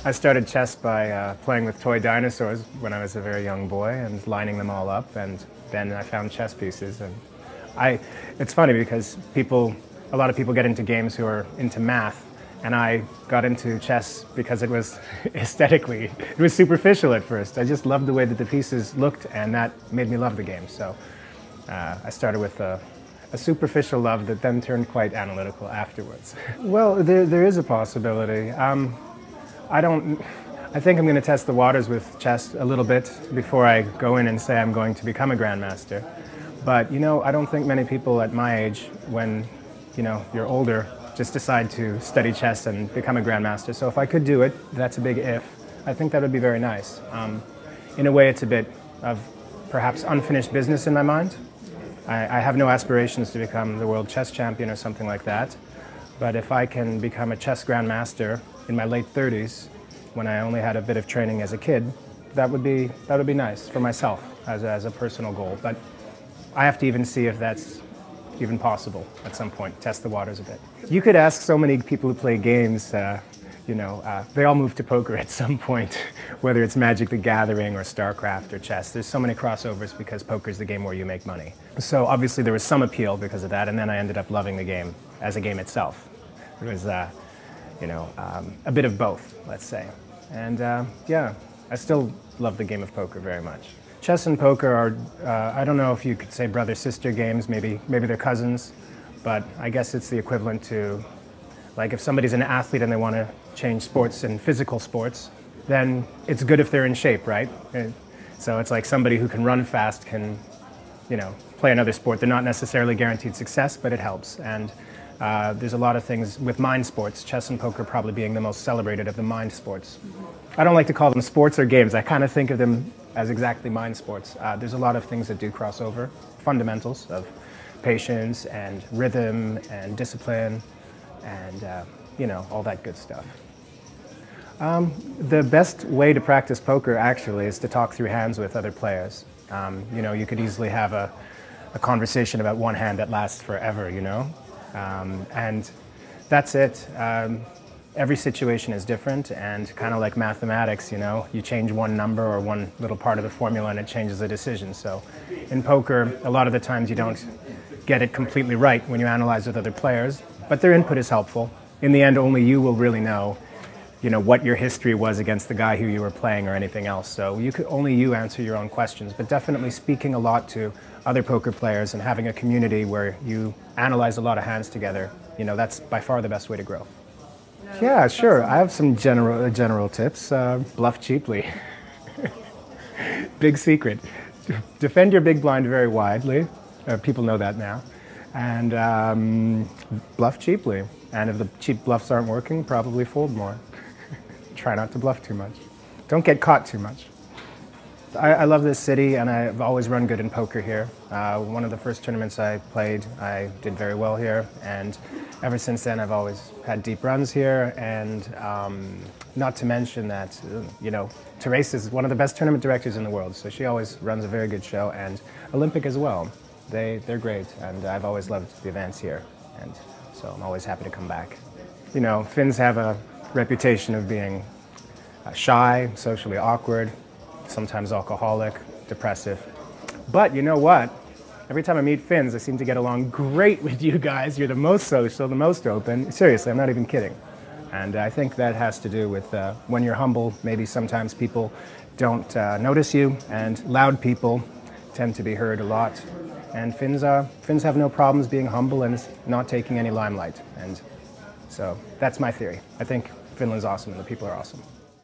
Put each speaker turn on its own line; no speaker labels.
I started chess by playing with toy dinosaurs when I was a very young boy and lining them all up, and then I found chess pieces. And it's funny because a lot of people get into games who are into math, and I got into chess because it was aesthetically, it was superficial at first. I just loved the way that the pieces looked, and that made me love the game. So I started with a superficial love that then turned quite analytical afterwards. Well, there is a possibility. I think I'm going to test the waters with chess a little bit before I go in and say I'm going to become a grandmaster. But, I don't think many people at my age, when, you're older, just decide to study chess and become a grandmaster. So if I could do it, that's a big if. I think that would be very nice. In a way, it's a bit of perhaps unfinished business in my mind. I have no aspirations to become the world chess champion or something like that. But if I can become a chess grandmaster in my late 30s, when I only had a bit of training as a kid, that would be nice for myself as a personal goal. But I have to even see if that's even possible at some point, test the waters a bit. You could ask so many people who play games, they all move to poker at some point, whether it's Magic the Gathering or StarCraft or chess. There's so many crossovers because poker's the game where you make money. So obviously there was some appeal because of that, and then I ended up loving the game as a game itself. It was, a bit of both, let's say. And yeah, I still love the game of poker very much. Chess and poker are, I don't know if you could say brother-sister games, maybe they're cousins, but I guess it's the equivalent to, like if somebody's an athlete and they want to change sports and physical sports, then it's good if they're in shape, right? So it's like somebody who can run fast can, play another sport. They're not necessarily guaranteed success, but it helps. And there's a lot of things with mind sports, chess and poker probably being the most celebrated of the mind sports. I don't like to call them sports or games. I kind of think of them as exactly mind sports. There's a lot of things that do cross over, fundamentals of patience and rhythm and discipline and, all that good stuff. The best way to practice poker actually is to talk through hands with other players. You could easily have a conversation about one hand that lasts forever, and that's it. Every situation is different, and kind of like mathematics, you change one number or one little part of the formula and it changes the decision. So in poker, a lot of the times you don't get it completely right when you analyze with other players, but their input is helpful. In the end, only you will really know, what your history was against the guy who you were playing or anything else. So only you answer your own questions, but definitely speaking a lot to other poker players and having a community where you analyze a lot of hands together, that's by far the best way to grow. Yeah, sure. I have some general tips. Bluff cheaply. Big secret. Defend your big blind very widely. People know that now. And bluff cheaply. And if the cheap bluffs aren't working, probably fold more. Try not to bluff too much. Don't get caught too much. I love this city, and I've always run good in poker here. One of the first tournaments I played, I did very well here, and ever since then I've always had deep runs here, and not to mention that, Therese is one of the best tournament directors in the world, so she always runs a very good show, and Olympic as well. They're great, and I've always loved the events here, and so I'm always happy to come back. Finns have a reputation of being shy, socially awkward, sometimes alcoholic, depressive. But you know what? Every time I meet Finns, I seem to get along great with you guys. You're the most social, the most open. Seriously, I'm not even kidding. And I think that has to do with when you're humble, maybe sometimes people don't notice you, and loud people tend to be heard a lot. And Finns have no problems being humble and not taking any limelight. And so that's my theory. I think Finland's awesome and the people are awesome.